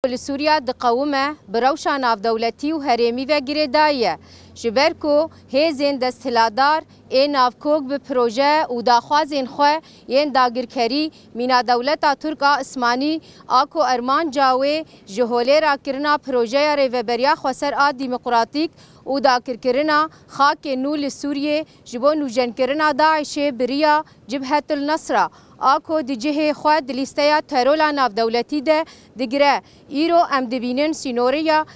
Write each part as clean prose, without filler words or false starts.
لسوريا دقومه بروشا ناف دولتی و هرمی و گریدایه جبرکو هیزین دستهلادار این نافکوک به پروژه و داخوازین خواه این داگرکری مینا دولتا ترکا اسمانی آکو ارمان جاوه جهوله را کرنا پروژه ریوبریا خوصر آ دیمقراطیک و داگرکرنا خاک نول سوریه جبو نوجن کرنا داعش بریا جبهة النصرة آکو دیجه خود لیسته ترولا ناف دولتی ده دیگره ایرو ام دبینن سینوریا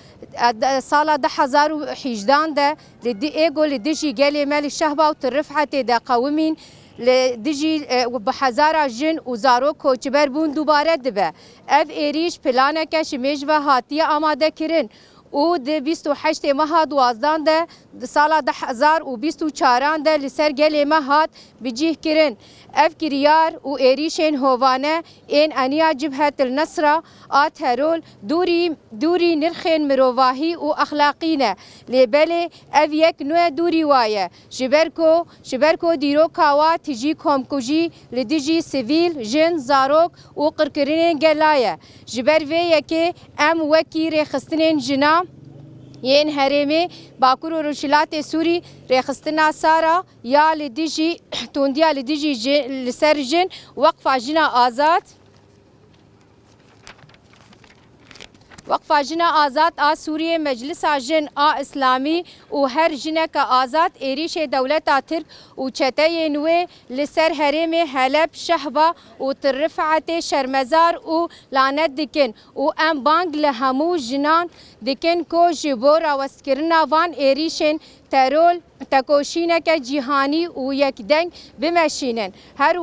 سال 2018 ده لدی ایگو لدیجی گلی مال شهبا و ترفعت ده قومین لدیجی بحزارا جن و زارو کوچبر بون دوباره دبه اف ایریش پلانه که شمیج و هاتیه آماده کرن و ده 28 ماه 12 ده سال 2024 ده لسر گلی مهات بجیه کرن اف کریار و ایریشن هوانه این انیا جبهة النصرة آت هرول دوری نرخین مروواهی و اخلاقینه لیبله اف یک نوع دوری وایه شبرکو دیرو کاوا تیجی کمکوژی لدیجی سیویل جن زاروک و قرکرین گلایه جبر وی یکی ام وکی رخستنین جنا ین هرمی باکور و رشلات سوری رخستنا سارا یا لدیجی توندیا لدیجی لسر جن وقفه جنا آزاد وقفه جنا آزاد آ سوریه مجلس جن آ اسلامی و هر جنک آزاد ایریش دولت ترک و چته نوی لسر حرم حلب شهبا و ترفعت شرمزار و لعنت دکن و ام بانگ لهمو جنان دکن کو جبور وسکرنا وان ایریشن ترول تکوشینک جهانی و یک دنگ بمشینن هر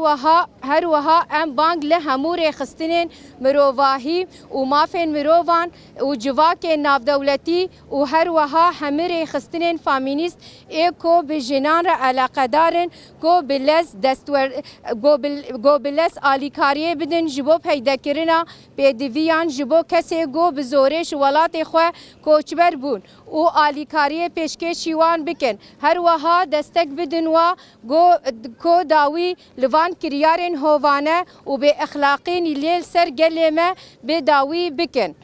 وها ام بانگ لهمو رخستنین مروواهی و مافین مرووان و جواک ناف دولتی و هر وها همه رخستنین فامینیست ایکو به جنان را علاقه دارن گو بلس آلیکاریه بدن جبو پیدا کرنا پیدویان جبو کسی گو بزورش ولات خواه کوچبر بون و آلیکاریه پیشکشی وان بکن هر وها دستک بدن و کو داوی لوان کریارن هوانه و به اخلاقین لیل سر گلمه به داوی بکن